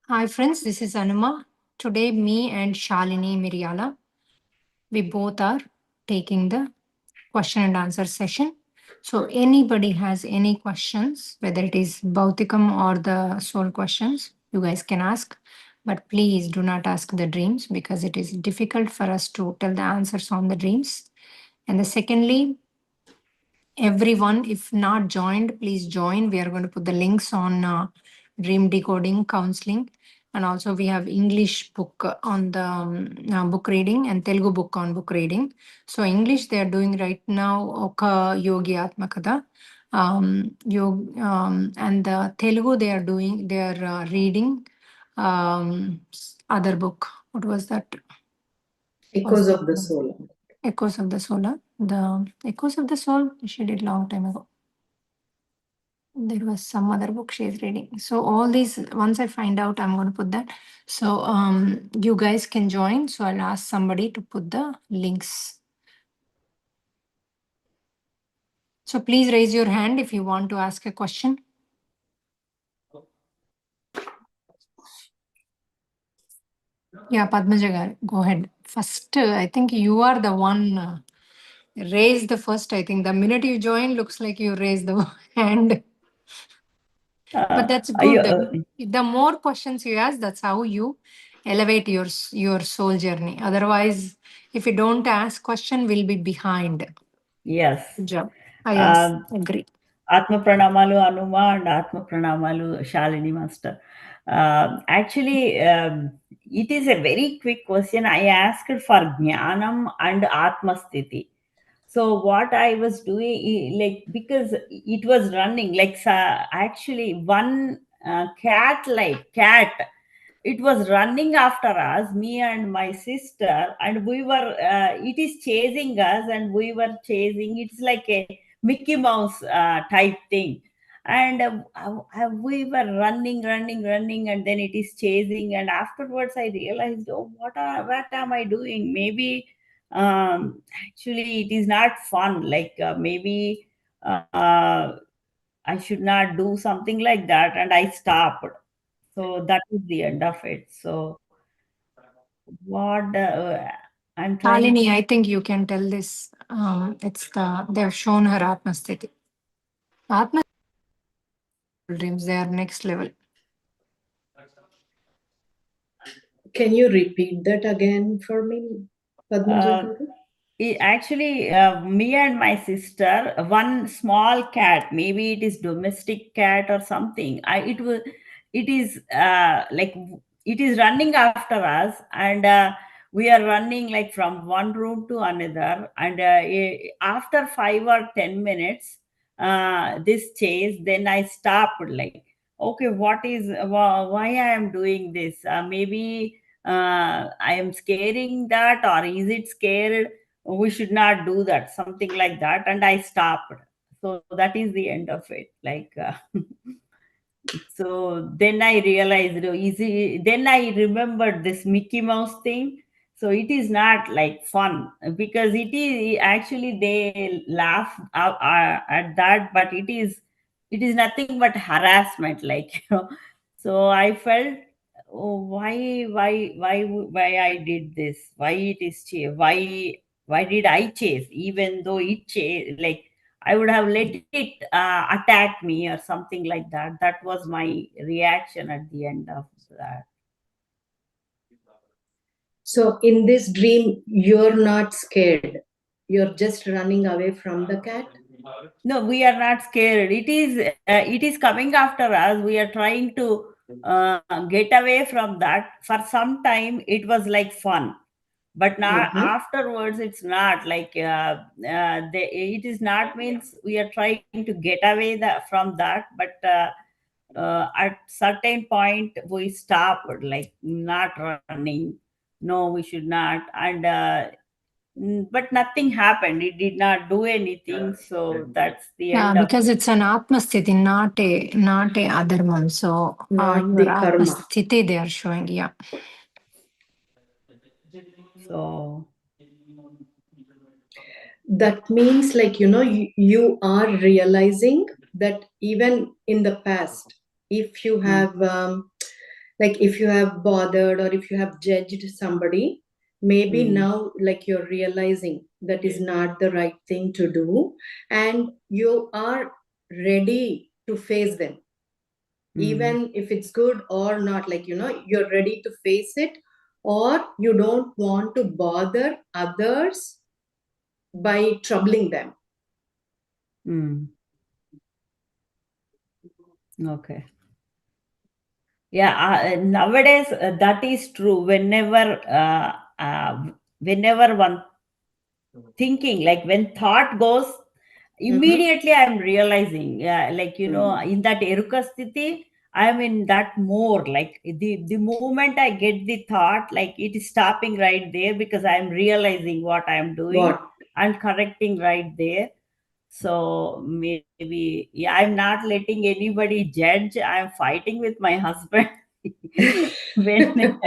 Hi friends, this is AnuMaa. Today me and Shalini Miryala, we both are taking the question and answer session. So anybody has any questions, whether it is Bhautikam or the soul questions, you guys can ask. But please do not ask the dreams because it is difficult for us to tell the answers on the dreams. And the secondly, everyone, if not joined, please join. We are going to put the links on dream decoding counseling, and also we have English book on the book reading and Telugu book on book reading. So English they are doing right now Oka Yogi Atmakada, and the Telugu they are reading other book. What was that? Echoes of the Soul. Echoes of the Soul. The Echoes of the Soul she did long time ago. There was some other book she is reading. So all these, once I find out, I'm going to put that. So you guys can join. So I'll ask somebody to put the links. So please raise your hand if you want to ask a question. Yeah, Padmaja garu, go ahead. First, I think you are the one raised the first. I think the minute you join, looks like you raised the hand. But that's good. The more questions you ask, that's how you elevate your soul journey. Otherwise, if you don't ask question, we'll be behind. Yes. Good job. Yes, agree. Atma Pranamalu AnuMaa and Atma Pranamalu Shalini Master. Actually, it is a very quick question. I asked for Jnanam and Atma Sthiti. So what I was doing, like, because it was running, like, actually one cat, it was running after us, me and my sister, and we were, it is chasing us, and we were chasing. It's like a Mickey Mouse type thing. And we were running, and then it is chasing. And afterwards, I realized, oh, what am I doing? Maybe actually it is not fun. Like, maybe I should not do something like that, and I stopped. So that is the end of it. So what I'm trying. Shalini, I think you can tell this. It's they've shown her Atma Sthiti. Atma dreams, they are next level. Can you repeat that again for me, Padmaja garu? Actually, me and my sister, one small cat, maybe it is domestic cat or something. It is like, it is running after us, and we are running like from one room to another. And after 5 or 10 minutes, this chase, then I stopped. Like, okay, why I am doing this? Maybe I am scaring that, or is it scared? We should not do that, something like that. And I stopped. So that is the end of it. Like, so then I realized, oh, then I remembered this Mickey Mouse thing. So it is not like fun, because it is actually, they laugh at that, but it is nothing but harassment, like, so I felt, oh, why I did this? Why it is why did I chase? Even though it chase, like, I would have let it attack me or something like that. That was my reaction at the end of that. So in this dream, you're not scared. You're just running away from the cat. No, we are not scared. It is coming after us. We are trying to get away from that. For some time, it was like fun, but now afterwards, it's not like, it is not means we are trying to get away from that, but at certain point we stopped, like, not running. No, we should not. And but nothing happened. It did not do anything. So that's the Yeah, end of because it. it's an Atma Sthiti, not a other one. So Not your the Atma karma. Sthiti they are showing. Yeah. So That means, like, you are realizing that even in the past, if you have Like if you have bothered or if you have judged somebody, maybe now like you're realizing that is not the right thing to do, and you are ready to face them, even if it's good or not. Like, you're ready to face it, or you don't want to bother others by troubling them. Okay. Yeah, nowadays that is true. Whenever one thinking, like when thought goes, immediately I'm realizing, like in that eruka sthiti, I'm in that more, like the moment I get the thought, like it is stopping right there, because I'm realizing what I'm doing What? and correcting right there. So maybe, yeah, I'm not letting anybody judge. I'm fighting with my husband. when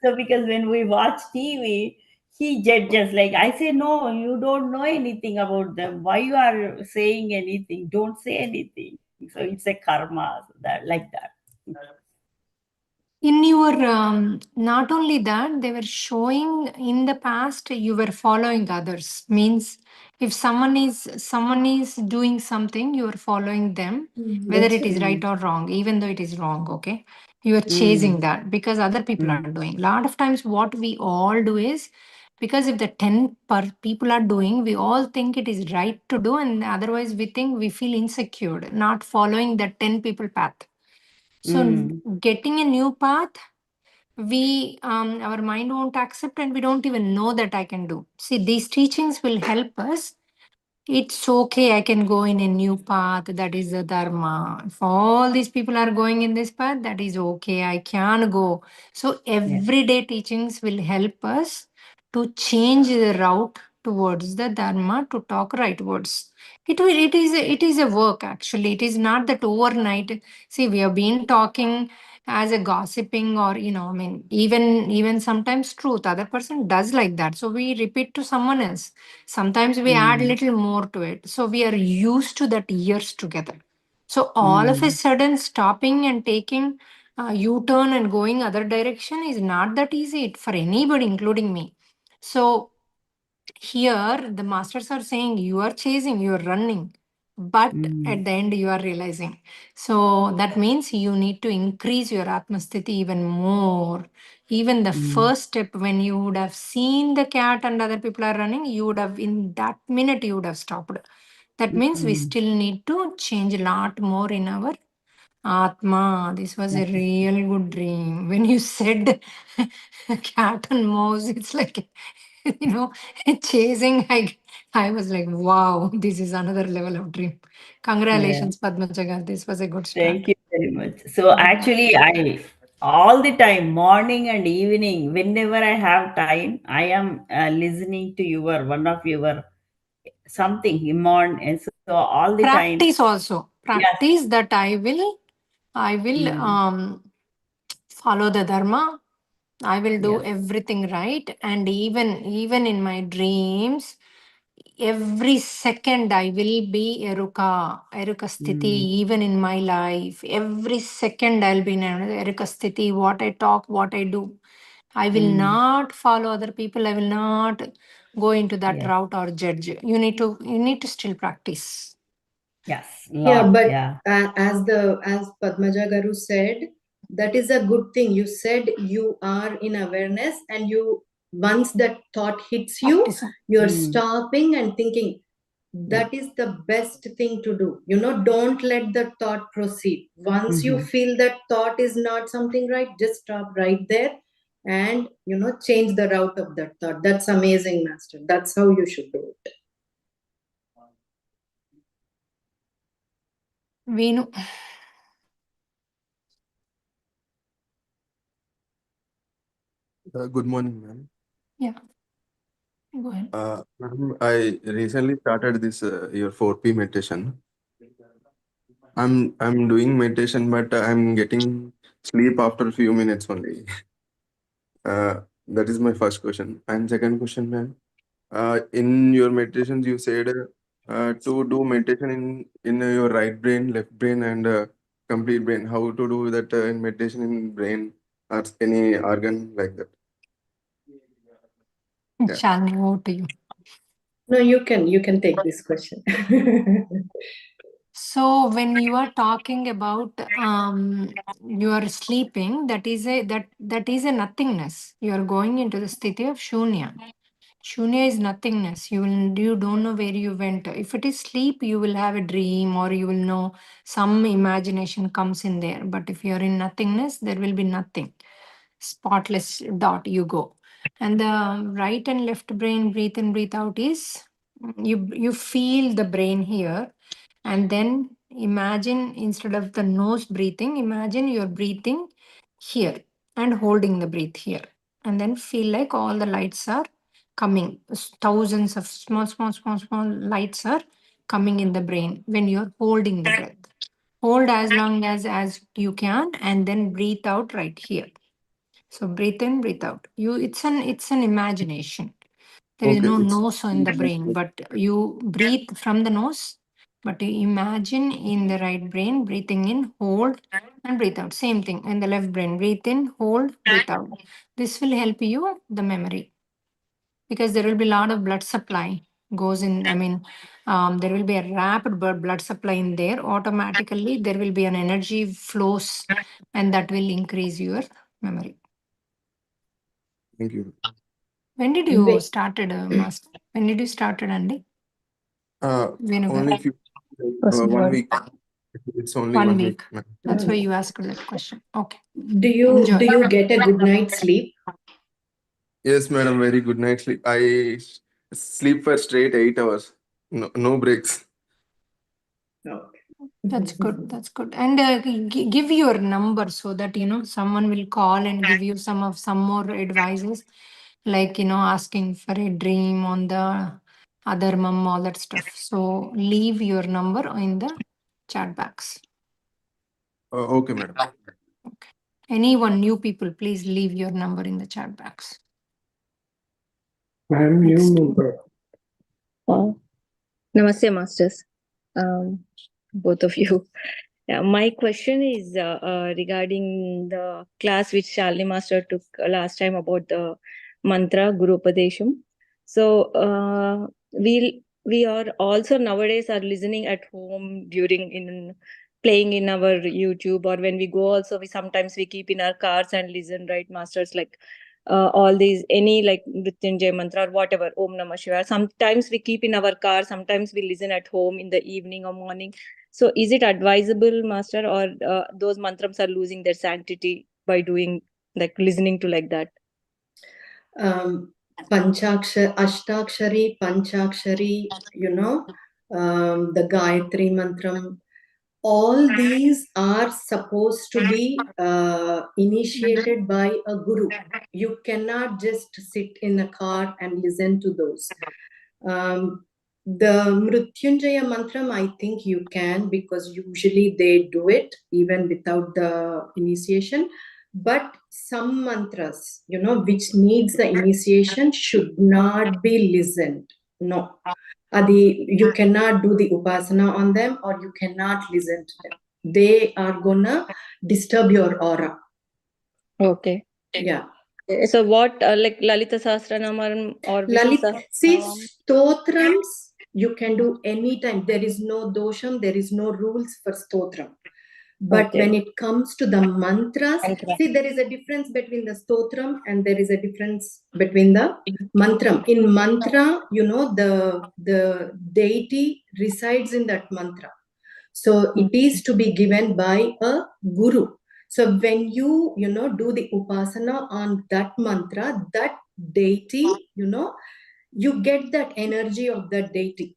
So because when we watch TV, he judges. Like I say, no, you don't know anything about them. Why you are saying anything? Don't say anything. So it's a karma, so that like that. In your, not only that, they were showing in the past you were following others. Means if someone is doing something, you are following them, whether That's it is right or wrong, even though it is wrong. Okay, you are chasing that because other people are doing. A lot of times, what we all do is, because if the 10 people are doing, we all think it is right to do, and otherwise we think we feel insecure, not following the 10 people path. So getting a new path, we our mind won't accept, and we don't even know that I can do. See, these teachings will help us. It's okay, I can go in a new path. That is the dharma. If all these people are going in this path, that is okay, I can go. So everyday teachings will help us to change the route towards the dharma, to talk right words. It is a work, actually. It is not that overnight. See, we have been talking as a gossiping, or I mean, even sometimes truth other person does like that, so we repeat to someone else. Sometimes we add little more to it, so we are used to that years together. So all of a sudden stopping and taking a u-turn and going other direction is not that easy for anybody, including me. So here the masters are saying you are chasing, you are running, but at the end you are realizing. So that means you need to increase your atmasthiti even more. Even the first step, when you would have seen the cat and other people are running, you would have, in that minute you would have stopped. That means we still need to change a lot more in our Atma. This was a real good dream. When you said cat and mouse, it's like, you know, chasing. I was like, wow, this is another level of dream. Yeah. Congratulations, Padmajaga. This was a good Thank start. you very much. So actually, I all the time, morning and evening, whenever I have time, I am listening to your one of your something in morning. And so all the time, Practice also. yes. Practice that I will follow the dharma. I will do Yes. everything right. And even in my dreams, every second I will be Eruka Sthiti, even in my life. Every second I'll be in Eruka Sthiti, what I talk, what I do. I will not follow other people. I will not go into that Yes. route or judge. You need to still practice. Yes. Yeah, Lot. but Yeah. as Padmaja Garu said, that is a good thing. You said you are in awareness, and you, once that thought hits you, Practice. you're stopping and thinking. Yeah. That is the best thing to do. Don't let the thought proceed. Once you feel that thought is not something right, just stop right there, and change the route of that thought. That's amazing, master. That's how you should do it. Venu. Good morning, ma'am. Yeah. Go ahead. Ma'am, I recently started this your 4P meditation. I'm doing meditation, but I'm getting sleep after a few minutes only. That is my first question. And second question, ma'am. In your meditations, you said to do meditation in your right brain, left brain, and complete brain. How to do that in meditation in brain or any organ like that? Yeah. Shalini, over to you. No, you can take this question. So when you are talking about you are sleeping, that is a nothingness. You are going into the sthiti of shunya. Shunya is nothingness. You don't know where you went. If it is sleep, you will have a dream or you will know some imagination comes in there. But if you are in nothingness, there will be nothing. Spotless dot you go. And the right and left brain, breathe in, breathe out is you feel the brain here. And then imagine instead of the nose breathing, imagine you're breathing here and holding the breath here. And then feel like all the lights are coming. Thousands of small lights are coming in the brain when you're holding the breath. Hold as long as you can and then breathe out right here. So breathe in, breathe out. It's an imagination. There is Okay. no It's nose in the brain, but you breathe from the nose, but you imagine in the right brain, breathing in, hold, and breathe out. Same thing in the left brain, breathe in, hold, breathe out. This will help you the memory because there will be a lot of blood supply goes in. There will be a rapid blood supply in there. Automatically, there will be an energy flows, and that will increase your memory. Thank you. When did you started, Master? When did you started, Andy? Only few 1 week. It's only 1 1 week. week. ma'am. That's why you asked that question. Okay. Do Enjoy. you get a good night's sleep? Yes, madam. Very good night sleep. I sleep for straight 8 hours. No breaks. Okay. That's good. That's good. And give your number so that someone will call and give you some more advices, like asking for a dream on the other mum, all that stuff. So leave your number in the chat box. Okay, madam. Okay. Anyone, new people, please leave your number in the chat box. I'm new Next. member. Namaste, masters. Both of you. Yeah, my question is regarding the class which Shalini Master took last time about the mantra Guru Upadesham. So we are also nowadays are listening at home during playing in our YouTube, or when we go also we sometimes we keep in our cars and listen, right, masters, like all these any like Mrityunjay mantra or whatever, Om Namah Shivaya. Sometimes we keep in our car, sometimes we listen at home in the evening or morning. So is it advisable, master, or those mantras are losing their sanctity by doing like listening to like that? Ashtakshari, Panchakshari, the Gayatri Mantram, all these are supposed to be initiated by a guru. You cannot just sit in a car and listen to those. The Mrityunjaya Mantram, I think you can, because usually they do it even without the initiation. But some mantras, which needs the initiation should not be listened. No. You cannot do the upasana on them, or you cannot listen to them. They are gonna disturb your aura. Okay. Yeah. So what like Lalita Sahasranamam or Vishnu See, Sahasranamam? stotrams you can do anytime. There is no dosham, there is no rules for stotram. But Okay. when it comes to the mantras, Mantra. see, there is a difference between the stotram and there is a difference between the mantram. In mantra, the deity resides in that mantra. So it is to be given by a guru. So when you do the upasana on that mantra, that deity, you get that energy of that deity.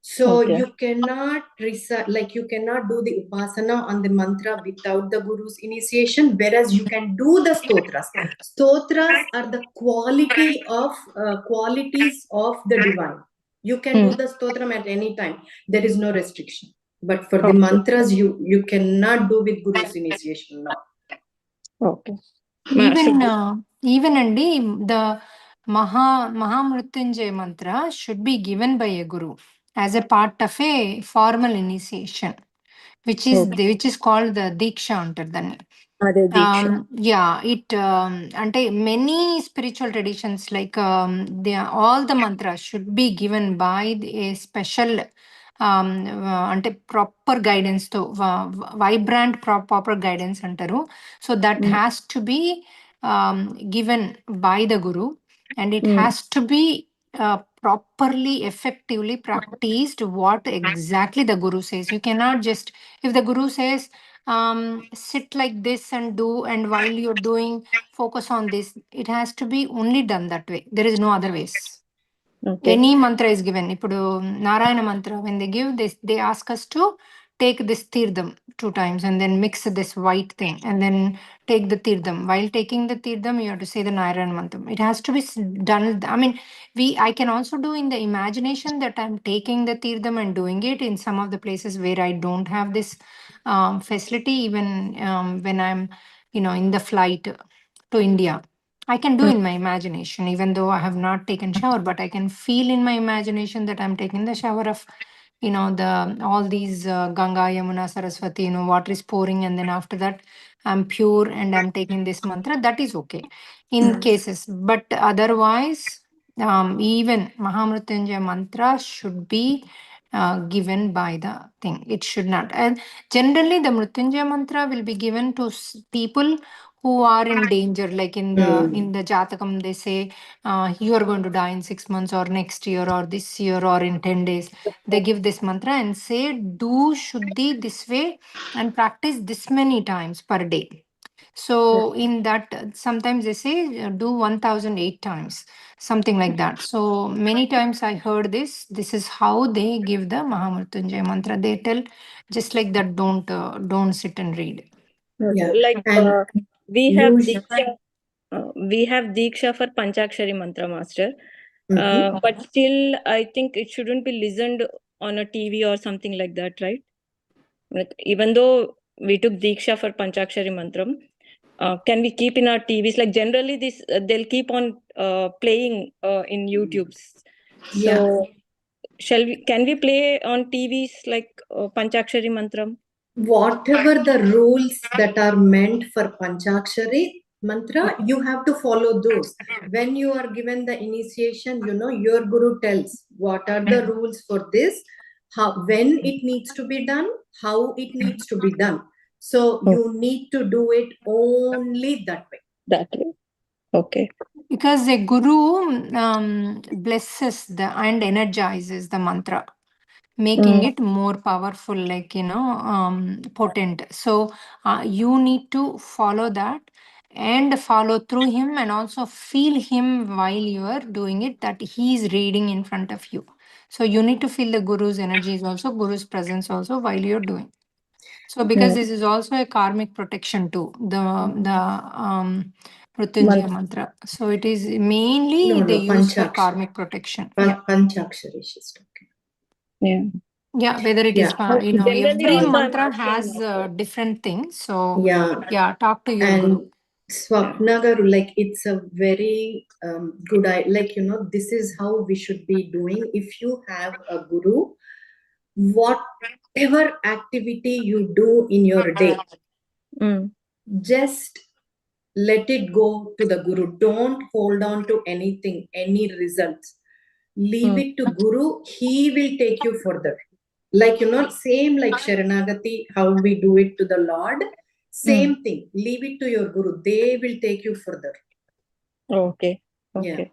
So Okay. you cannot recite, like you cannot do the upasana on the mantra without the guru's initiation, whereas you can do the stotras. Stotras are the qualities of the divine. You can do the stotram at any time. There is no restriction. But for the mantras, you cannot do with guru's initiation now. Okay. Even Andy, the Mahamrityunjay mantra should be given by a guru as a part of a formal initiation. which is called the Diksha అంటారు దాన్ని. అదే దీక్ష. అంటే many spiritual traditions like all the mantras should be given by a special అంటే proper guidance తో Vibrant proper guidance అంటారు. So that has to be given by the guru, and it has to be properly effectively practiced what exactly the guru says. You cannot just, if the guru says sit like this and do, and while you're doing focus on this, it has to be only done that way. There is no other ways. Okay. Any mantra is given. Ippudu Narayana mantra, when they give this, they ask us to take this teerdam 2 times and then mix this white thing and then take the teerdam. While taking the teerdam, you have to say the Narayana mantra. It has to be done. I mean, I can also do in the imagination that I'm taking the teerdam and doing it in some of the places where I don't have this facility, even when I'm, in the flight to India. I can do in my imagination, even though I have not taken shower, but I can feel in my imagination that I'm taking the shower of, the all these Ganga, Yamuna, Saraswati, water is pouring, and then after that I'm pure and I'm taking this mantra. That is okay in cases, but otherwise, even Mahamrutyunjaya mantra should be given by the thing. It should not. And generally, the Mrutyunjaya mantra will be given to people who are in danger, like in the Jatakam, they say you are going to die in 6 months or next year or this year or in 10 days. They give this mantra and say, do Shuddhi this way and practice this many times per day. So in that, sometimes they say do 1008 times, something like that. So many times I heard this. This is how they give the Mahamrutyunjaya mantra. They tell just like that, don't sit and read. Yeah. Like And we have usually, Diksha for Panchakshari mantra, master. But still, I think it shouldn't be listened on a TV or something like that, right? Like, even though we took Diksha for Panchakshari mantram, can we keep in our TVs? Like generally, this they'll keep on playing in YouTube's. So, can we play on TVs like Panchakshari mantram? whatever the rules that are meant for Panchakshari mantra, you have to follow those. When you are given the initiation, your guru tells what are the rules for this, how, when it needs to be done, how it needs to be done. So you need to do it only that way. That way. Okay. Because a guru blesses and energizes the mantra, making it more powerful, like, potent. So you need to follow that and follow through him, and also feel him while you are doing it, that he is reading in front of you. So you need to feel the guru's energies also, guru's presence also while you're doing. So because this is also a karmic protection too, the Mrutyunjaya mantra. So it is mainly they use for karmic protection. Panchakshari she's talking. Yeah, whether it is, Generally every also mantra I'm has asking, different things. So talk to your And guru. Swapna garu, like it's a very good idea. Like, this is how we should be doing. If you have a guru, whatever activity you do in your day, just let it go to the guru. Don't hold on to anything, any results. Leave it to guru. He will take you further. Like, same like Sharanagati, how we do it to the Lord. Same thing. Leave it to your guru. They will take you further. Okay. Yeah.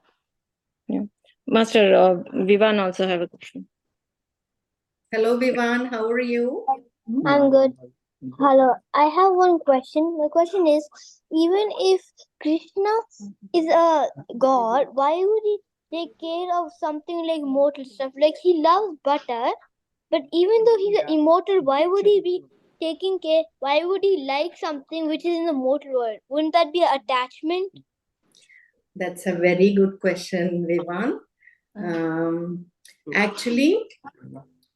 Master, Vivan also have a question. Hello, Vivan. How are you? I'm good. Hello. I have one question. My question is, even if Krishna is a god, why would he take care of something like mortal stuff? Like, he loves butter, but even though he's immortal, why would he be taking care? Why would he like something which is in the mortal world? Wouldn't that be an attachment? That's a very good question, Vivan. Actually,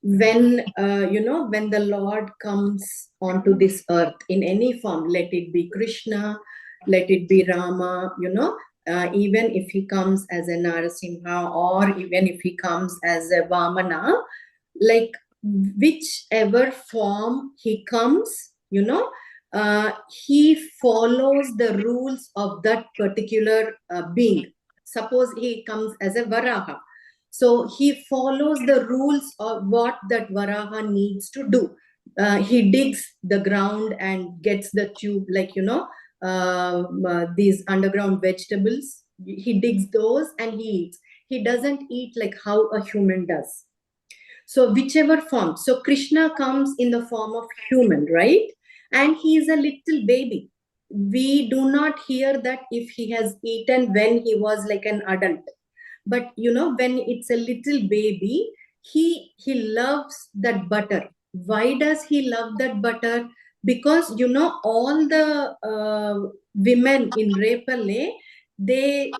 when when the Lord comes onto this earth in any form, let it be Krishna, let it be Rama, even if he comes as a Narasimha, or even if he comes as a Vamana, like whichever form he comes, he follows the rules of that particular being. Suppose he comes as a Varaha. So he follows the rules of what that Varaha needs to do. He digs the ground and gets the tube, like, these underground vegetables. He digs those and he eats. He doesn't eat like how a human does. So whichever form. So Krishna comes in the form of human, right? And he is a little baby. We do not hear that if he has eaten when he was like an adult. But when it's a little baby, he loves that butter. Why does he love that butter? Because all the women in Repale, they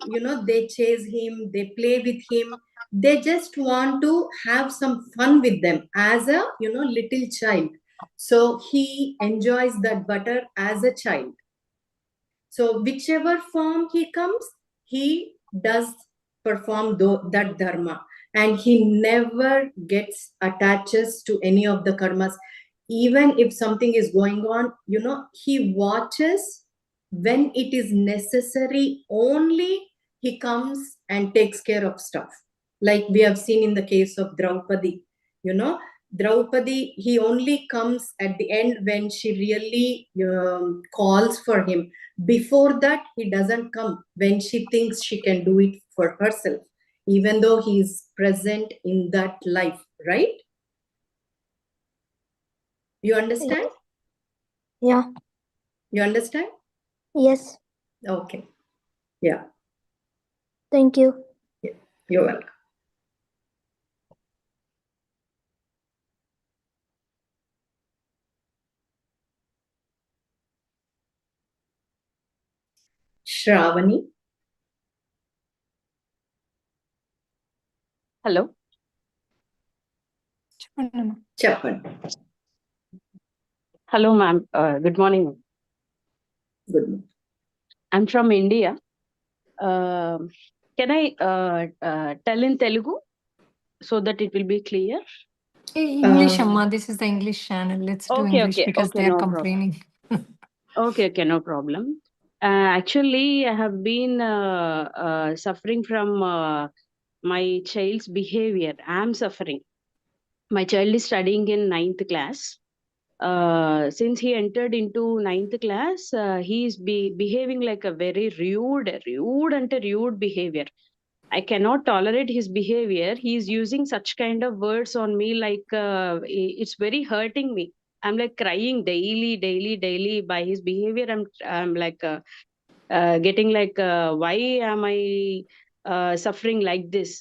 chase him, they play with him, they just want to have some fun with them as a little child. So he enjoys that butter as a child. So whichever form he comes, he does perform that dharma, and he never gets attaches to any of the karmas. Even if something is going on, he watches. When it is necessary only, he comes and takes care of stuff. Like we have seen in the case of Draupadi. Draupadi, he only comes at the end when she really calls for him. Before that, he doesn't come when she thinks she can do it for herself, even though he is present in that life, right? You understand? Yeah. You understand? Yes. Okay. Yeah. Thank you. You're welcome. Shravani. Hello. చెప్పండమ్మా. చెప్పండి. Hello, ma'am. Good morning. Good morning. I'm from India. Can I tell in Telugu so that it will be clear? Hey, English, Amma. This is the English channel. Let's do Okay, English because okay, they are no problem. complaining. Okay, no problem. Actually, I have been suffering from my child's behavior. I am suffering. My child is studying in 9th class. Since he entered into 9th class, he is behaving like a very rude and a rude behavior. I cannot tolerate his behavior. He is using such kind of words on me, like it's very hurting me. I'm like crying daily by his behavior. I'm like getting like, why am I suffering like this?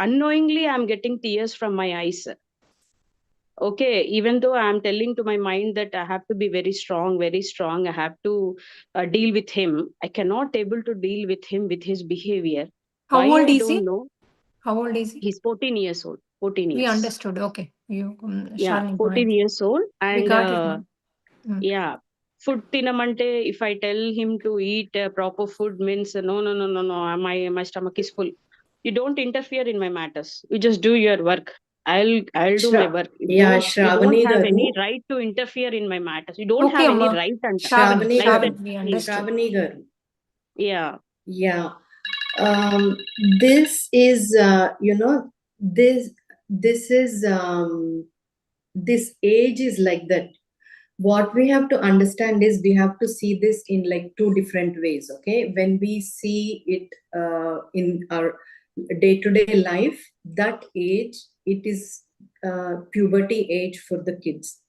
Unknowingly, I'm getting tears from my eyes. Okay, even though I'm telling to my mind that I have to be very strong, I have to deal with him, I cannot able to deal with him with his behavior. How Why old I is he? don't know. How old is he? He's 14 years old. 14 years. We understood. Okay. You, Yeah, Shalini, go 14 ahead. years old. And We got it, ma'am. yeah, food tinamante, if I tell him to eat proper food, means no, my stomach is full. You don't interfere in my matters. You just do your work. I'll do my work. You don't have any right to interfere in my matters. You don't Okay, have any Amma. right and Shravani, like that. we understood. Shravani garu. Yeah. Yeah. This is this is this age is like that. What we have to understand is we have to see this in like two different ways. Okay, when we see it in our day-to-day life, that age, it is puberty age for the kids.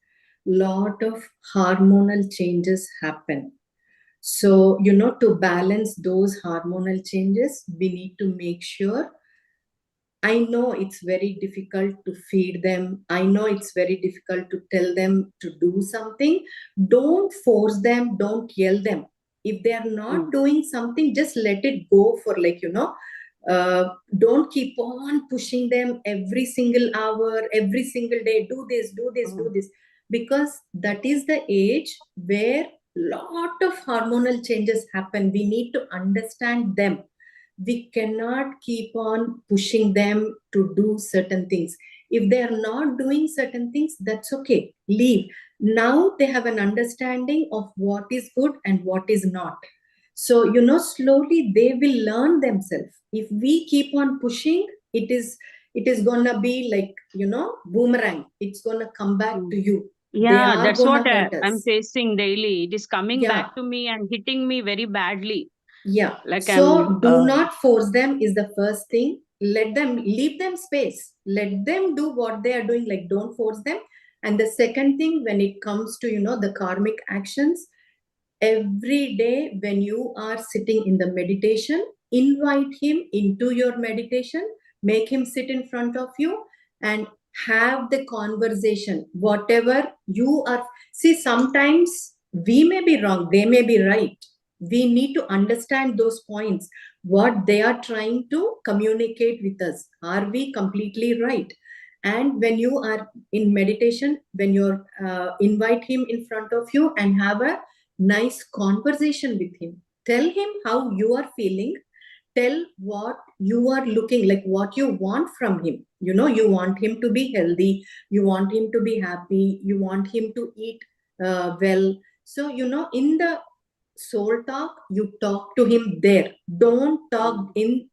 Lot of hormonal changes happen. So to balance those hormonal changes, we need to make sure. I know it's very difficult to feed them. I know it's very difficult to tell them to do something. Don't force them, don't yell them. If they are not doing something, just let it go for don't keep on pushing them every single hour, every single day. Do this, do this, do this. Because that is the age where lot of hormonal changes happen. We need to understand them. We cannot keep on pushing them to do certain things. If they are not doing certain things, that's okay. Leave. Now they have an understanding of what is good and what is not. So, slowly they will learn themselves. If we keep on pushing, it is gonna be like, boomerang. It's gonna come back to you. They Yeah, are that's gonna what hurt I'm us. facing daily. It is coming Yeah. back to me and hitting me very badly. Yeah. Like So do not force them is the first thing. Leave them space. Let them do what they are doing. Like, don't force them. And the second thing, when it comes to, the karmic actions, every day when you are sitting in the meditation, invite him into your meditation, make him sit in front of you and have the conversation. Whatever you are, see, sometimes we may be wrong, they may be right. We need to understand those points, what they are trying to communicate with us. Are we completely right? And when you are in meditation, when you're invite him in front of you and have a nice conversation with him. Tell him how you are feeling. Tell what you are looking like, what you want from him. You want him to be healthy. You want him to be happy. You want him to eat well. So, in the soul talk, you talk to him there. Don't talk in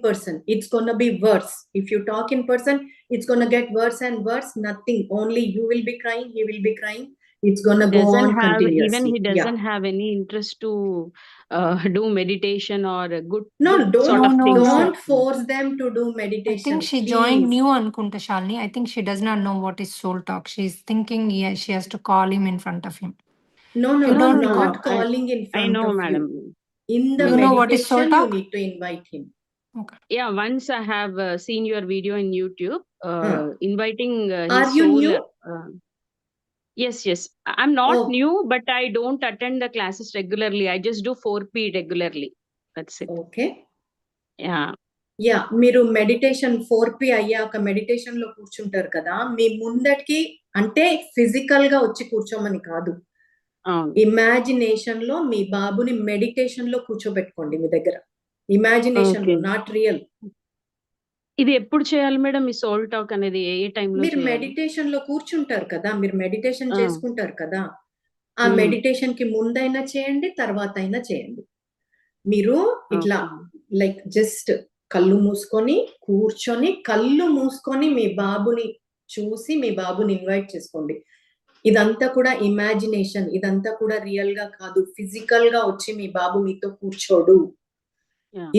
person. It's gonna be worse. If you talk in person, it's gonna get worse and worse. Nothing. Only you will be crying, he will be crying. It's gonna go on continuously. he doesn't have any interest to do meditation or a good No, sort of things. don't force them to do I meditation. think she please. joined new Ankunta Shalini. I think she does not know what is soul talk. She's thinking she has to call him in front of him. No, You don't not know. calling in front I know, of madam. you. In the You know what is soul meditation, you talk? need to invite him. Okay. Yeah, once I have seen your video in YouTube, inviting Are his you soul. new? Yes. I'm not Oh. new, but I don't attend the classes regularly. I just do 4P regularly. That's it. Okay. Yeah. Yeah మీరు meditation 4P అయ్యాక meditation లో కూర్చుంటారు కదా, మీ ముందటికి అంటే physical గా వచ్చి కూర్చోమని కాదు, ఇమాజినేషన్ లో మీ బాబుని మెడిటేషన్ లో కూర్చోబెట్టుకోండి మీ దగ్గర. ఇమాజినేషన్ లో, నాట్ రియల్. ఇది ఎప్పుడు చేయాలి మేడం ఈ సోల్ టాక్ అనేది? ఏ టైంలో మీరు మెడిటేషన్ లో కూర్చుంటారు కదా, మీరు మెడిటేషన్ చేసుకుంటారు కదా, ఆ మెడిటేషన్ కి ముందైనా చేయండి, తర్వాత అయినా చేయండి. మీరు ఇట్లా లైక్ జస్ట్ కళ్ళు మూసుకొని కూర్చొని, కళ్ళు మూసుకొని మీ బాబుని చూసి మీ బాబుని ఇన్వైట్ చేసుకోండి. ఇదంతా కూడా ఇమాజినేషన్, ఇదంతా కూడా రియల్ గా కాదు. ఫిజికల్ గా వచ్చి మీ బాబు మీతో కూర్చోడు.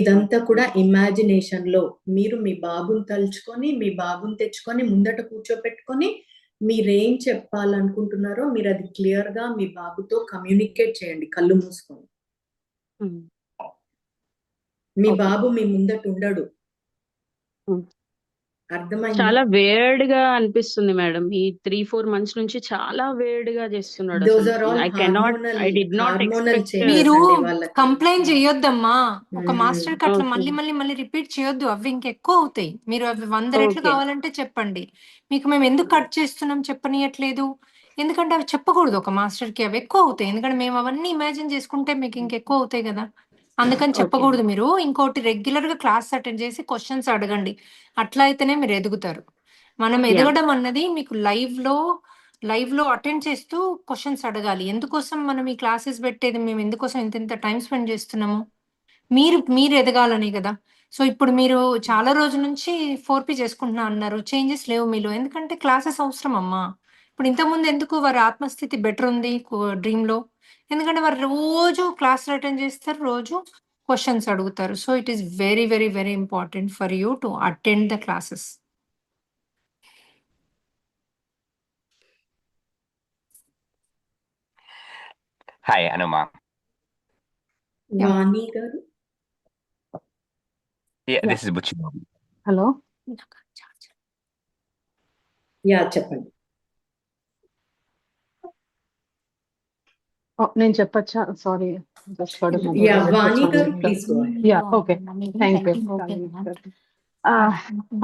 ఇదంతా కూడా ఇమాజినేషన్ లో మీరు మీ బాబుని తలుచుకొని, మీ బాబుని తెచ్చుకొని ముందట కూర్చోపెట్టుకొని, మీరేం చెప్పాలనుకుంటున్నారో మీరు అది క్లియర్ గా మీ బాబుతో కమ్యూనికేట్ చేయండి కళ్ళు మూసుకొని. మీ బాబు మీ ముందట ఉండడు. అర్థమైంది? చాలా వేర్డ్ గా అనిపిస్తుంది మేడం. ఈ 3-4 మంత్స్ నుంచి చాలా వేర్డ్ గా చేస్తున్నాడు. I did not expect. మీరు కంప్లైంట్ చేయొద్దమ్మా. ఒక మాస్టర్ కి అట్లా మళ్ళీ రిపీట్ చేయొద్దు. అవి ఇంకెక్కువ అవుతాయి. మీరు అవి 100 రెట్లు కావాలంటే చెప్పండి. మీకు మేము ఎందుకు కట్ చేస్తున్నాం చెప్పనియట్లేదు, ఎందుకంటే అవి చెప్పకూడదు ఒక మాస్టర్ కి. అవి ఎక్కువ అవుతాయి, ఎందుకంటే మేము అవన్నీ ఇమాజిన్ చేసుకుంటే మీకు ఇంకెక్కువ అవుతాయి కదా, అందుకని చెప్పకూడదు. మీరు ఇంకోటి రెగ్యులర్ గా క్లాస్ అటెండ్ చేసి క్వశ్చన్స్ అడగండి. అట్లా అయితేనే మీరు ఎదుగుతారు. మనం ఎదగడం అన్నది మీకు లైవ్ లో అటెండ్ చేస్తూ క్వశ్చన్స్ అడగాలి. ఎందుకోసం మనం ఈ క్లాసెస్ పెట్టేది, మేము ఎందుకోసం ఇంత టైం స్పెండ్ చేస్తున్నాము, మీరు ఎదగాలని కదా. సో ఇప్పుడు మీరు చాలా రోజుల నుంచి 4P చేసుకుంటున్నా అన్నారు, చేంజెస్ లేవు మీలో, ఎందుకంటే క్లాసెస్ అవసరం అమ్మా. ఇప్పుడు ఇంతకుముందు ఎందుకు వారి ఆత్మస్థితి బెటర్ ఉంది డ్రీమ్ లో, ఎందుకంటే వారు రోజు క్లాసులు అటెండ్ చేస్తారు, రోజు క్వశ్చన్స్ అడుగుతారు. So it is very very very important for you to attend the classes. Hi, AnuMaa. వాణి గారు. Yeah, this is Buchi. Hello, yeah చెప్పండి. నేను చెప్పచ్చా? సారీ, యా వాణి గారు please go ahead. Yeah okay, thank you.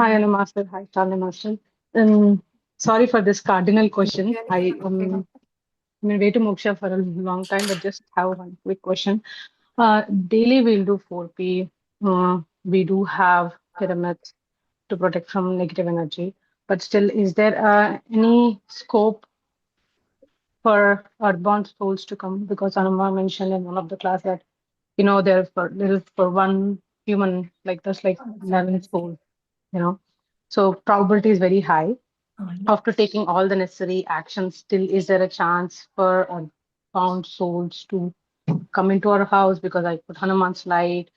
Hi Anu master, hi Shalini master. Sorry for this cardinal question. I've been waiting Moksha for a long time, but just have one quick question. Daily we'll do 4P. We do have pyramids to protect from negative energy. but still, is there any scope for earthbound souls to come? Because AnuMaa mentioned in one of the class that there is for one human, like there's like 11 souls, you know. So probability is very high. After taking all the necessary actions, still is there a chance for earthbound souls to come into our house? Because I put Hanuman's light,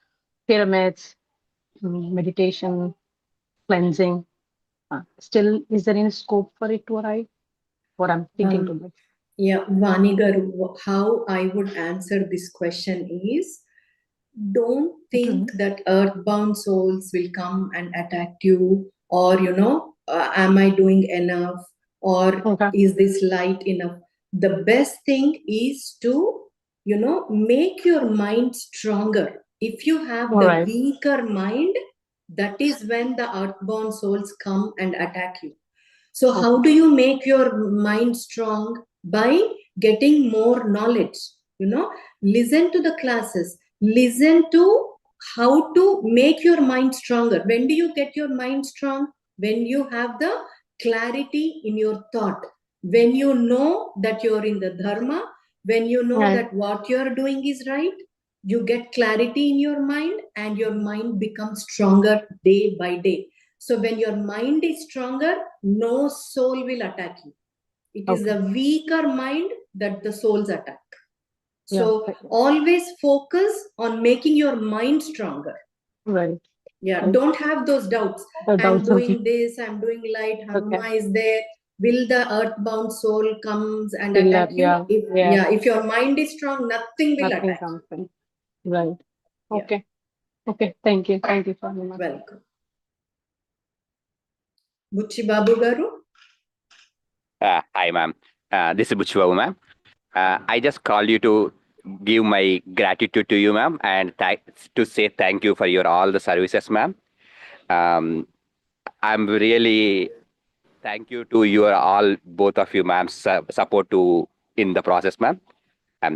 pyramids, meditation, cleansing. Still, is there any scope for it to arrive? What I'm thinking to do. Yeah, Vani garu, how I would answer this question is, don't think that earthbound souls will come and attack you, or am I doing enough, or Okay. is this light enough? The best thing is to make your mind stronger. If you have All the right. weaker mind, that is when the earthbound souls come and attack you. So how do you make your mind strong? By getting more knowledge. Listen to the classes, listen to how to make your mind stronger. When do you get your mind strong? When you have the clarity in your thought, when you know that you're in the dharma, when you know that what you're doing is right, you get clarity in your mind, and your mind becomes stronger day by day. So when your mind is stronger, no soul will attack you. It is the weaker mind that the souls attack. So always focus on making your mind stronger. Right. Yeah, don't have those doubts. I'm doing this, I'm doing light, AnuMaa is there. Will the earthbound soul comes and attack you? If your mind is strong, nothing will attack you. Right. Okay. Okay. Thank you. Thank you for AnuMaa. Welcome. Buchi Babu garu. Hi, ma'am. This is Buchwa, ma'am. I just called you to give my gratitude to you, ma'am, and to say thank you for your all the services, ma'am. I'm really thank you to your all both of you, ma'am, support to in the process, ma'am.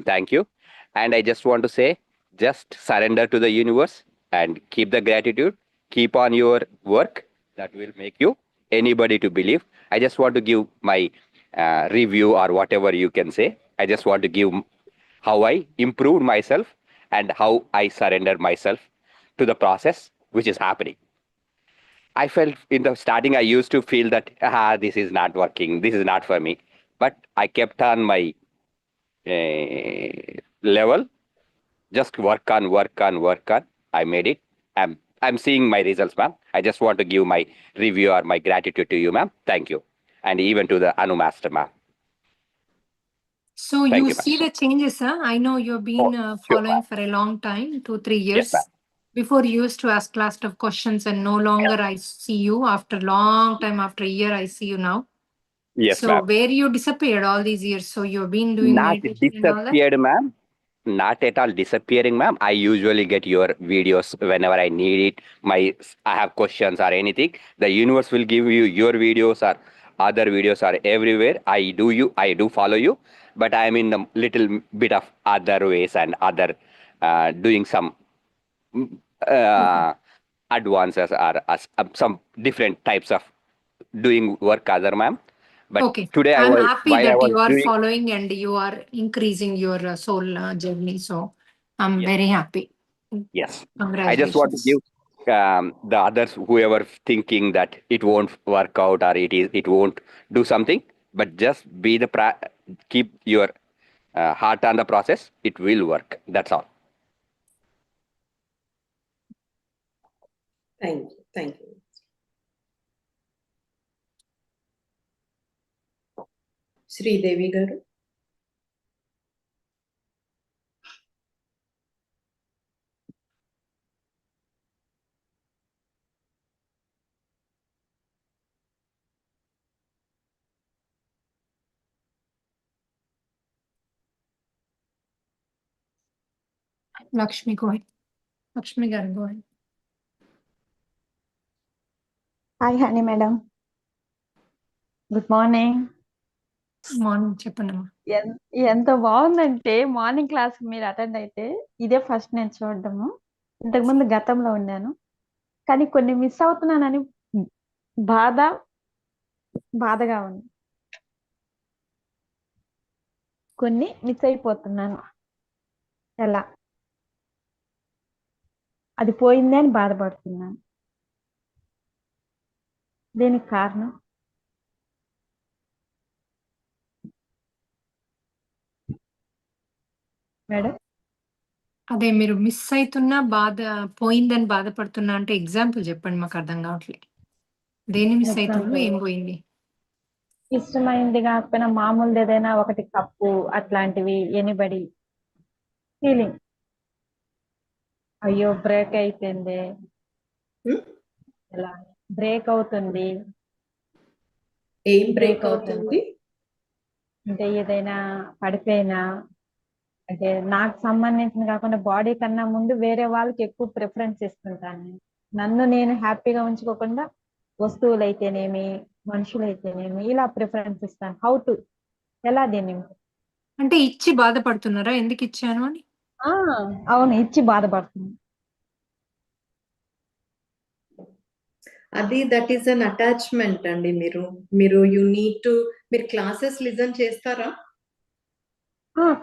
Thank you. And I just want to say, just surrender to the universe and keep the gratitude. Keep on your work. That will make you anybody to believe. I just want to give my review or whatever you can say. I just want to give how I improved myself and how I surrender myself to the process which is happening. I felt in the starting, I used to feel that, this is not working. This is not for me. But I kept on my level, just work on, work on, work on. I made it. I'm seeing my results, ma'am. I just want to give my review or my gratitude to you, ma'am. Thank you. And even to the Anu Master, ma'am. So Thank you you, see ma'am. the changes, huh? I know you've been following for a long time, 2-3 years. Yes, ma'am. Before you used to ask lots of questions, and no longer I see you. After long time, after a year, I see you now. Yes, so ma'am. where you disappeared all these years? So you've been doing Not meditation and all that? disappeared, ma'am. Not at all disappearing, ma'am. I usually get your videos whenever I need it. I have questions or anything. The universe will give you your videos, or other videos are everywhere. I do follow you, but I am in a little bit of other ways and other doing some advances or some different types of doing work, other ma'am. But today I'm happy while I that was you are doing. following and you are increasing your soul journey. So I'm very happy. Yes. I just want to Congratulations. give the others, whoever thinking that it won't work out or it won't do something, but just be keep your heart on the process. It will work. That's all. Thank you. Thank you. Sridevi garu. Lakshmi, go ahead. Lakshmi garu, go ahead. Hi, Hani madam. Good morning. Morning చెప్పండమ్మా. ఎంత బాగుందంటే morning class మీరు attend అయితే ఇదే first నేను చూడడము. ఇంతకుముందు గతంలో ఉన్నాను, కానీ కొన్ని మిస్ అవుతున్నానని బాధ బాధగా ఉంది. కొన్ని మిస్ అయిపోతున్నాను. ఎలా అది పోయింది అని బాధపడుతున్నాను. దీనికి కారణం మేడం? అదే మీరు మిస్ అవుతున్నా పోయిందని బాధపడుతున్నా అంటే ఎగ్జాంపుల్ చెప్పండి, మాకు అర్థం కావట్లేదు. దేని మిస్ అవుతున్నా, ఏం పోయింది? ఇష్టమైంది కాకపోయినా మామూలు ఏదైనా ఒకటి కప్పు అట్లాంటివి, ఎనిబడి ఫీలింగ్, అయ్యో బ్రేక్ అయిపోయింది, ఎలా బ్రేక్ అవుతుంది. ఏం బ్రేక్ అవుతుంది? అంటే ఏదైనా పడిపోయినా, అంటే నాకు సంబంధించిన కాకుండా బాడీ కన్నా ముందు వేరే వాళ్ళకి ఎక్కువ ప్రిఫరెన్స్ ఇస్తుంటాను నేను. నన్ను నేను హ్యాపీగా ఉంచుకోకుండా వస్తువులు అయితేనేమి, మనుషులు అయితేనేమి ఇలా ప్రిఫరెన్స్ ఇస్తాను. హౌ టు, ఎలా దీన్ని? అంటే ఇచ్చి బాధపడుతున్నారా, ఎందుకు ఇచ్చాను అని? అవును, ఇచ్చి బాధపడుతుంది. అది దట్ ఈస్ అన్ అటాచ్మెంట్ అండి. మీరు యు నీడ్ టు, మీరు క్లాసెస్ లిజన్ చేస్తారా?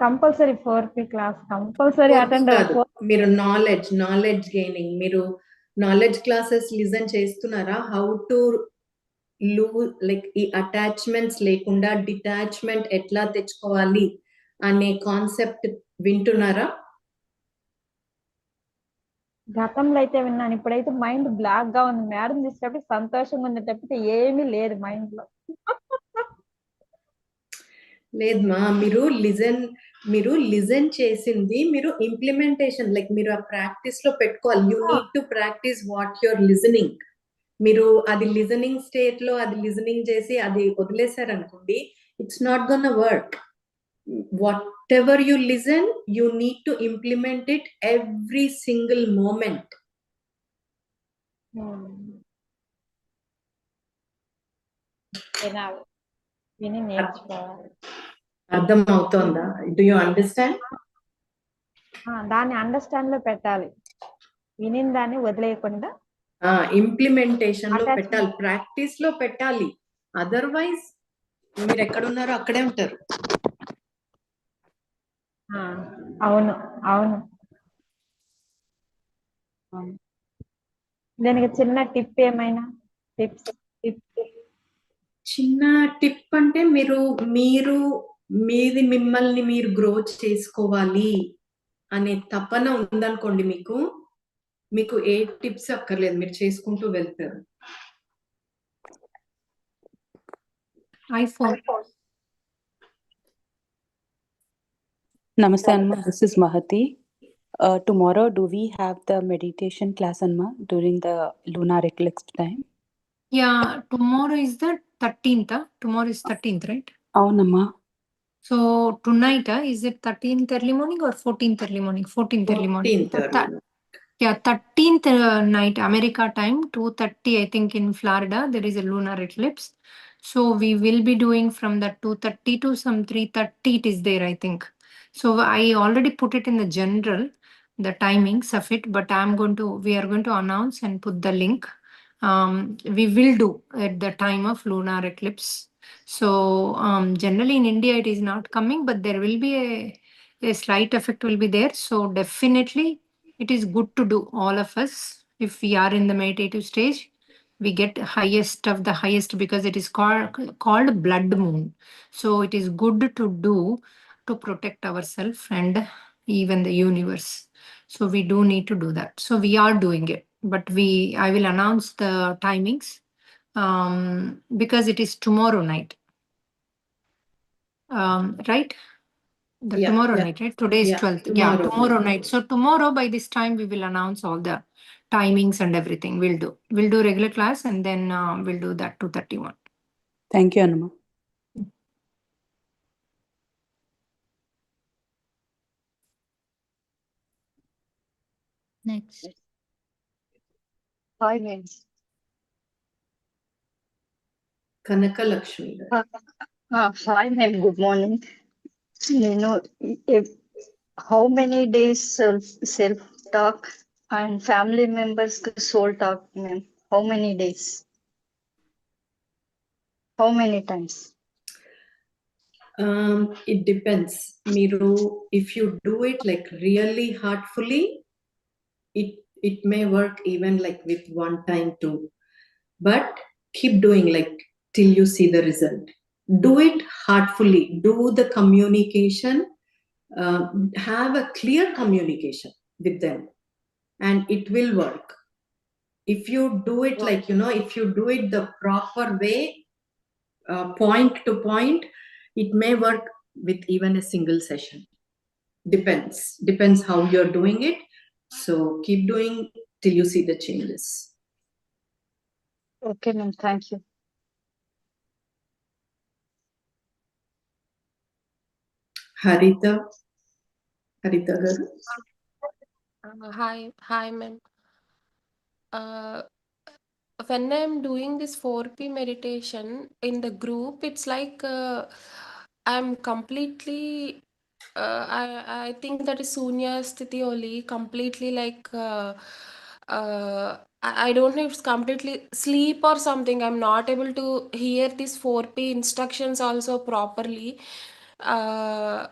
Compulsory 4P class compulsory attend. మీరు నాలెడ్జ్ గెయినింగ్, మీరు నాలెడ్జ్ క్లాసెస్ లిజన్ చేస్తున్నారా? హౌ టు లైక్ ఈ అటాచ్మెంట్స్ లేకుండా డిటాచ్మెంట్ ఎట్లా తెచ్చుకోవాలి అనే కాన్సెప్ట్ వింటున్నారా? గతంలో అయితే విన్నాను, ఇప్పుడైతే మైండ్ బ్లాక్ గా ఉంది. మేడం చూసేటప్పుడు సంతోషంగా ఉంది తప్పితే ఏమీ లేదు మైండ్ లో. లేదమ్మా, మీరు లిజన్ చేసింది మీరు ఇంప్లిమెంటేషన్, లైక్ మీరు ఆ ప్రాక్టీస్ లో పెట్టుకోవాలి. You need to practice what your listening. మీరు అది లిజనింగ్ స్టేట్ లో అది లిజనింగ్ చేసి అది వదిలేశారనుకోండి, it's not gonna work. Whatever you listen, you need to implement it every single moment. విని నేర్చుకోవాలి. అర్థం అవుతోందా? Do you understand? దాన్ని అండర్స్టాండ్ లో పెట్టాలి, విని దాన్ని వదిలేయకుండా ఇంప్లిమెంటేషన్ లో పెట్టాలి, ప్రాక్టీస్ లో పెట్టాలి. అదర్వైజ్ మీరు ఎక్కడున్నారో అక్కడే ఉంటారు. అవును అవును. దీనికి చిన్న టిప్ ఏమైనా? చిన్న టిప్ అంటే మీది మిమ్మల్ని మీరు గ్రో చేసుకోవాలి అనే తపన ఉందనుకోండి, మీకు ఏ టిప్స్ అక్కర్లేదు, మీరు చేసుకుంటూ వెళ్తారు. iPhone. Namaste, Anma. This is Mahati. Tomorrow, do we have the meditation class, Anma, during the lunar eclipse time? Yeah, tomorrow is the 13th. Tomorrow is 13th, right? Oh, Nama. So tonight, is it 13th early morning or 14th early morning? 14th early morning. 14th early. Yeah, 13th night, America time, 2:30, I think in Florida, there is a lunar eclipse. So we will be doing from the 2:30 to some 3:30, it is there, I think. So I already put it in the general, the timings of it, but we are going to announce and put the link. We will do at the time of lunar eclipse. So generally in India, it is not coming, but there will be a slight effect will be there. So definitely, it is good to do, all of us. If we are in the meditative stage, we get highest of the highest because it is called blood moon. So it is good to do to protect ourselves and even the universe. So we do need to do that. So we are doing it, but I will announce the timings because it is tomorrow night. Right? Tomorrow night, right? Today is 12th. Tomorrow night. So tomorrow by this time we will announce all the timings and everything. We'll do regular class and then we'll do that 2:31. Thank you, Anma. Next. Hi, ma'am. Kanaka Lakshmi. Hi, ma'am. Good morning. How many days self talk and family members soul talk, ma'am? How many days? How many times? It depends. Miru, if you do it like really heartfully, it may work even like with one time too. But keep doing like till you see the result. Do it heartfully. Do the communication. Have a clear communication with them, and it will work. If you do it like, if you do it the proper way, point to point, it may work with even a single session. Depends how you're doing it. So keep doing till you see the changes. Okay, ma'am. Thank you. Harita garu. Hi, ma'am. When I'm doing this 4P meditation in the group, it's like I'm completely. I think that is Sunya Sthiti only. Completely like. I don't know if it's completely sleep or something. I'm not able to hear these 4P instructions also properly. Uh,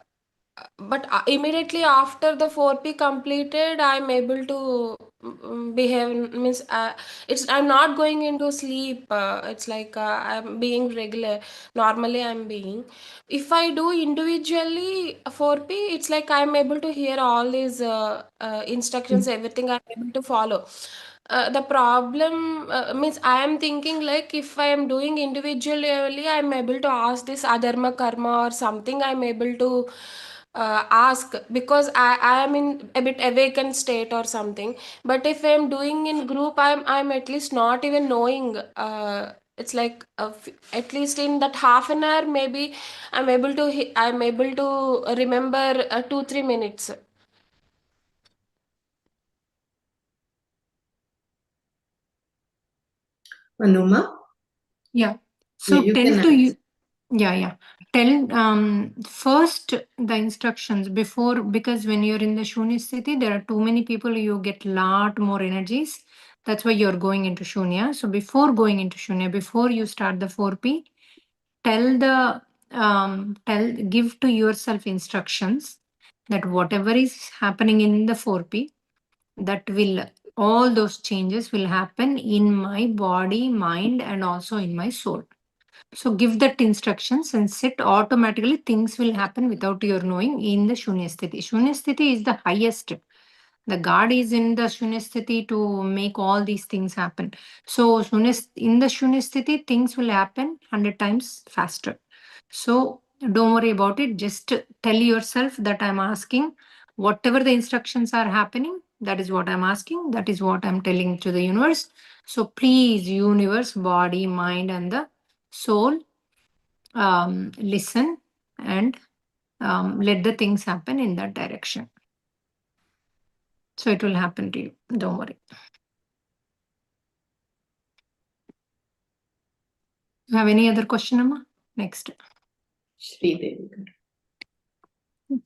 but immediately after the 4P completed, I'm able to behave, means it's I'm not going into sleep. It's like I'm being regular, normally I'm being. If I do individually 4P, it's like I'm able to hear all these instructions, everything I'm able to follow. The problem means I am thinking like if I am doing individually only, I'm able to ask this adharma karma or something, I'm able to ask because I am in a bit awakened state or something. But if I'm doing in group, I'm at least not even knowing. It's like at least in that half an hour, maybe I'm able to remember 2-3 minutes. AnuMaa? Yeah. So you tell can to you. ask. Yeah. Tell first the instructions before, because when you're in the Shunya Sthiti, there are too many people, you get lot more energies. That's why you're going into Shunya. So before going into Shunya, before you start the 4P, give to yourself instructions that whatever is happening in the 4P, that will all those changes will happen in my body, mind, and also in my soul. So give that instructions and sit, automatically things will happen without your knowing in the Shunya Sthiti. Shunya Sthiti is the highest. The God is in the Shunya Sthiti to make all these things happen. So in the Shunya Sthiti, things will happen 100 times faster. So don't worry about it. Just tell yourself that I'm asking whatever the instructions are happening. That is what I'm asking. That is what I'm telling to the universe. So please, universe, body, mind, and the soul, listen and let the things happen in that direction. So it will happen to you. Don't worry. You have any other question, Amma? Next. Sridevi garu.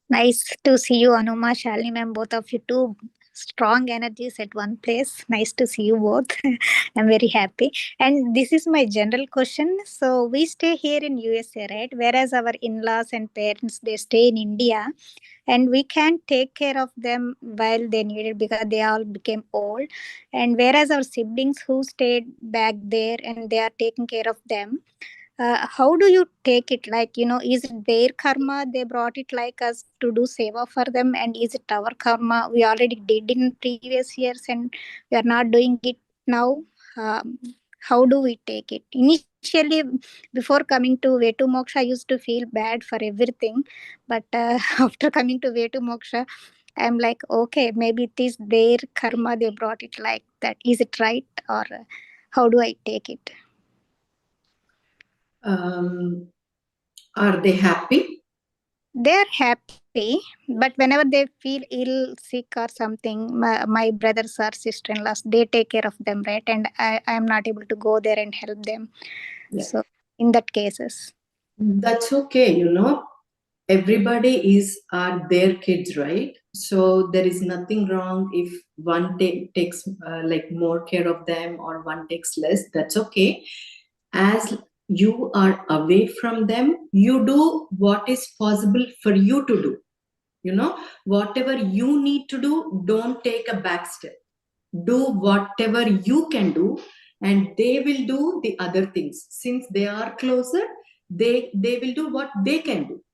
Nice to see you, AnuMaa, Shalini ma'am, both of you two strong energies at one place. Nice to see you both. I'm very happy. And this is my general question. So we stay here in USA, right? Whereas our in-laws and parents, they stay in India, and we can't take care of them while they need it because they all became old. And whereas our siblings who stayed back there and they are taking care of them, how do you take it? Like, is it their karma they brought it like us to do seva for them, and is it our karma we already did in previous years and we are not doing it now? How do we take it? Initially, before coming to way to moksha, I used to feel bad for everything, but after coming to way to moksha, I'm like, okay, maybe it is their karma they brought it like that. Is it right, or how do I take it? Are they happy? They're happy, but whenever they feel ill, sick, or something, my brothers or sister-in-laws, they take care of them, right? And I am not able to go there and help them. Yeah. So in that cases, That's okay. Everybody are their kids, right? So there is nothing wrong if one takes like more care of them or one takes less. That's okay. As you are away from them. You do what is possible for you to do. You know, whatever you need to do, don't take a back step. Do whatever you can do, and they will do the other things. Since they are closer, they will do what they can do.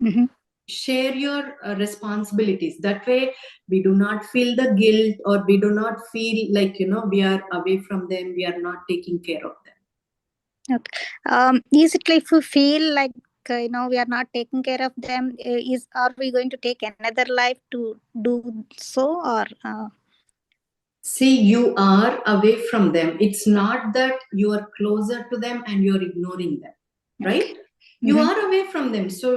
Mhm. Share your responsibilities. That way, we do not feel the guilt, or we do not feel like, you know, we are away from them, we are not taking care of them. Okay. Is it like if we feel like we are not taking care of them? Are we going to take another life to do so, or? See, you are away from them. It's not that you are closer to them and you're ignoring them, right? You Mhm. are away from them. So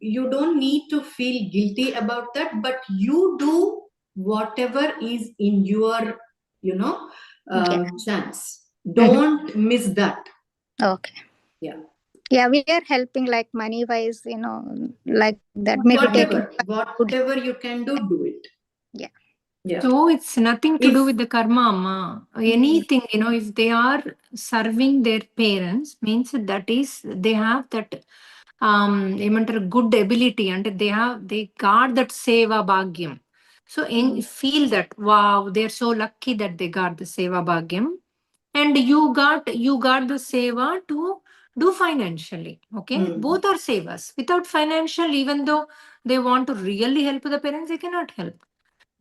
you don't need to feel guilty about that, but you do whatever is in your, chance. Don't miss that. Okay. Yeah. Yeah, we are helping like money wise, like that. Maybe taking Whatever you can do it. Yeah. Yeah. So it's nothing to do with the karma, Amma. Anything, if they are serving their parents, means that is, they have that good ability, and they got that seva bhagyam. So feel that, wow, they're so lucky that they got the seva bhagyam. And you got the seva to do financially. Okay. Both are sevas. Without financial, even though they want to really help the parents, they cannot help.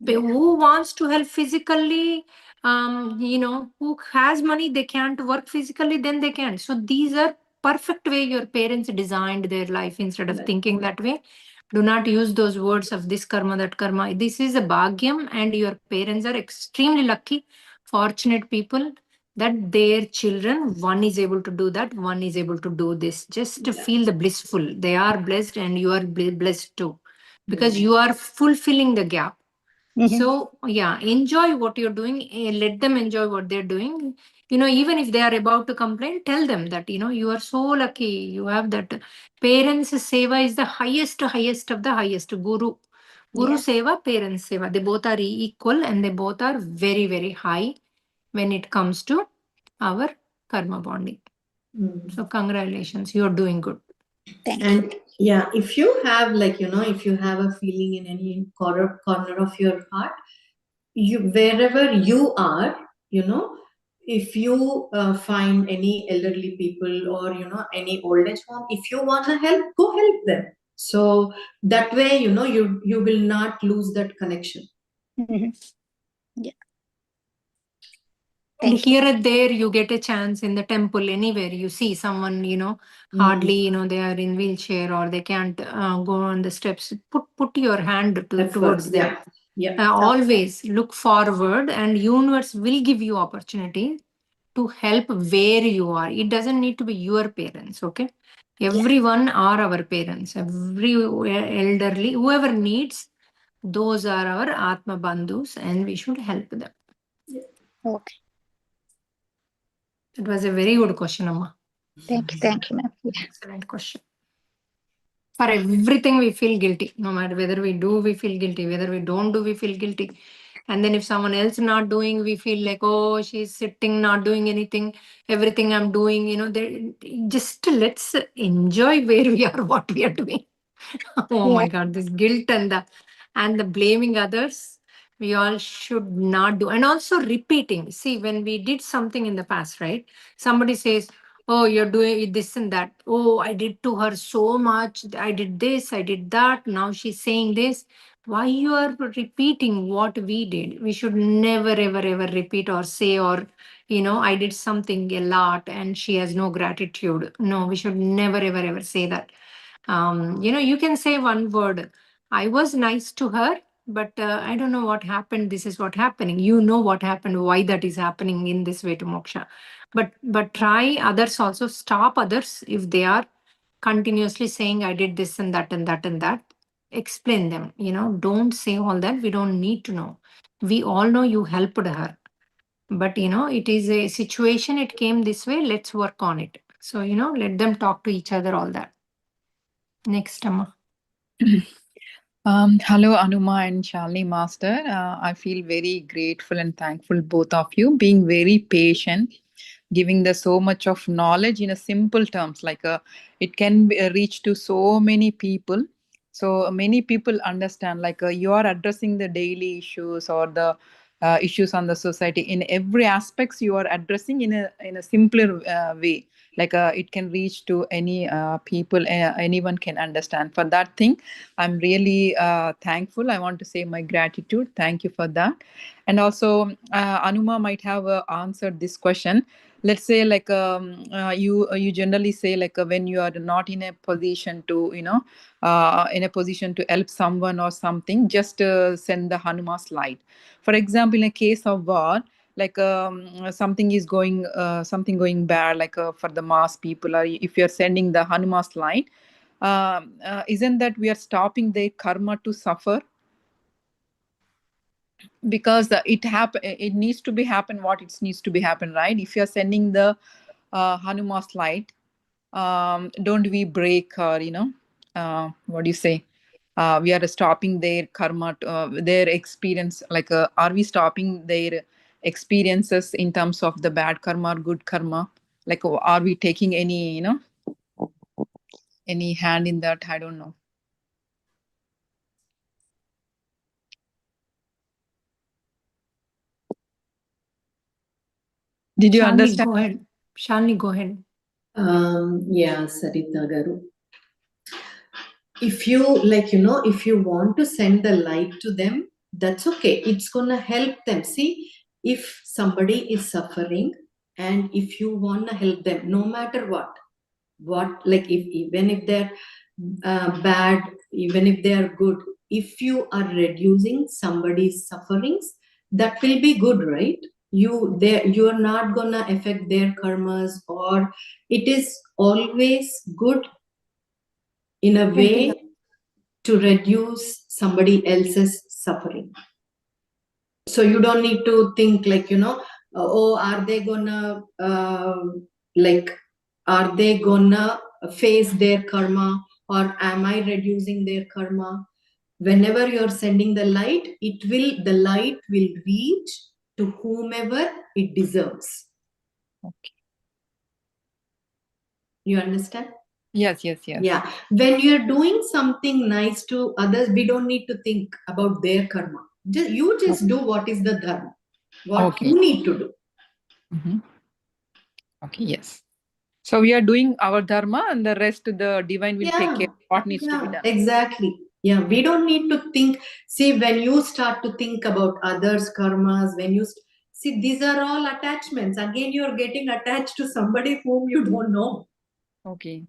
Who wants to help physically, who has money, they can't work physically, then they can. So these are perfect way your parents designed their life. Instead of thinking that way, do not use those words of this karma, that karma. This is a bhagyam, and your parents are extremely lucky, fortunate people, that their children, one is able to do that, one is able to do this. Just to feel the blissful. They are blessed, and you are blessed too, because you are fulfilling the gap. So yeah, enjoy what you're doing. Let them enjoy what they're doing. Even if they are about to complain, tell them that, you are so lucky. You have that. Parents' seva is the highest of the highest. Guru seva, parents' seva. They both are equal, and they both are very, very high when it comes to our karma bonding. So congratulations, you're doing good. And yeah, if you have if you have a feeling in any corner of your heart, wherever you are, if you find any elderly people, or any old age home, if you want to help, go help them. So that way, you will not lose that connection. Yeah. And here and there, you get a chance in the temple, anywhere you see someone, hardly, they are in wheelchair, or they can't go on the steps. Put your hand towards them. Yeah. Always look forward, and universe will give you opportunity to help where you are. It doesn't need to be your parents, okay? Everyone are our parents. Every elderly, whoever needs, those are our Atma Bandhus, and we should help them. Okay. It was a very good question, Amma. Thank you, ma'am. Excellent question. For everything, we feel guilty. No matter whether we do, we feel guilty. Whether we don't do, we feel guilty. And then if someone else not doing, we feel like, oh, she's sitting, not doing anything. Everything I'm doing, just let's enjoy where we are, what we are doing. Oh my God, this guilt and the blaming others, we all should not do. And also repeating. See, when we did something in the past, right? Somebody says, oh, you're doing this and that. Oh, I did to her so much. I did this, I did that. Now she's saying this. Why you are repeating what we did? We should never, ever, ever repeat or say, or, I did something a lot and she has no gratitude. No, we should never, ever, ever say that. You can say one word. I was nice to her, but I don't know what happened. This is what happening. You know what happened, why that is happening in this way to moksha. But try others also. Stop others if they are continuously saying, I did this and that and that and that. Explain them. Don't say all that. We don't need to know. We all know you helped her. But it is a situation, it came this way. Let's work on it. So, let them talk to each other, all that. Next, Amma. Hello, AnuMaa and Shalini Master. I feel very grateful and thankful, both of you, being very patient giving the so much of knowledge in a simple terms, like it can be, reach to so many people. So many people understand, like you are addressing the daily issues or the issues on the society in every aspects you are addressing in a simpler way, like it can reach to any people, anyone can understand. For that thing, I'm really thankful. I want to say my gratitude. Thank you for that. And also AnuMaa might have answered this question. Let's say, like you generally say, like when you are not in a position to in a position to help someone or something, just send the Hanuman's light. For example, in a case of war, like something is going bad, like for the mass people, or if you're sending the Hanuman's light, isn't that we are stopping their karma to suffer? Because it needs to be happen what it needs to be happen, right? If you're sending the Hanuman's light, don't we break, or what do you say, we are stopping their karma, their experience, like are we stopping their experiences in terms of the bad karma or good karma? Like are we taking any any hand in that? I don't know. Did you Shalini, understand? go ahead. Shalini, go ahead. Yeah, Sarita Garu. If you if you want to send the light to them, that's okay. It's gonna help them. See, if somebody is suffering and if you wanna help them, no matter what, like if even if they're bad, even if they are good, if you are reducing somebody's sufferings, that will be good, right? You are not gonna affect their karmas, or it is always good in a way to reduce somebody else's suffering. So you don't need to think like, oh, are they gonna like, are they gonna face their karma, or am I reducing their karma? Whenever you're sending the light, the light will reach to whomever it deserves. Okay. You understand? Yes. Yeah. When you're doing something nice to others, we don't need to think about their karma. You just do what is the dharma, what you need to do. Mm-hmm. Okay, yes. So we are doing our dharma, and the rest the divine will take care of what needs to be done. Exactly. Yeah, we don't need to think. See, when you start to think about others' karmas, when you see, these are all attachments. Again, you're getting attached to somebody whom you don't know. Okay.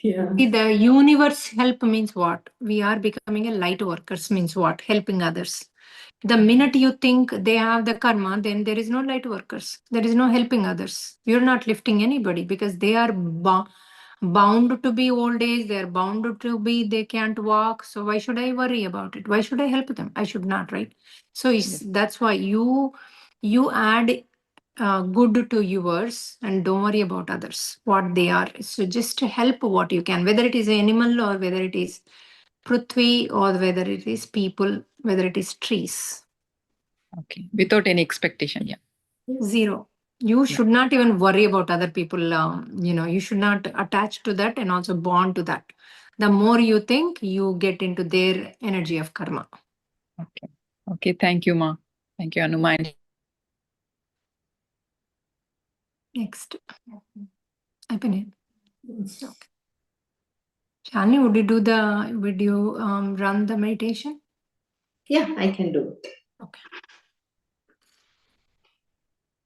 Yeah. See, the universe help means what? We are becoming a light workers means what? Helping others. The minute you think they have the karma, then there is no light workers. There is no helping others. You're not lifting anybody because they are bound to be old age. They're bound to be, they can't walk. So why should I worry about it? Why should I help them? I should not, right? So that's why you add good to yours and don't worry about others, what they are. So just to help what you can, whether it is animal or whether it is Prithvi or whether it is people, whether it is trees. Okay. Without any expectation, yeah. Zero. You should not even worry about other people. You should not attach to that and also bond to that. The more you think, you get into their energy of karma. Okay. Okay. Thank you, Ma. Thank you, AnuMaa. Next. Open it. Okay. Shalini, would you run the meditation? Yeah, I can do it. Okay.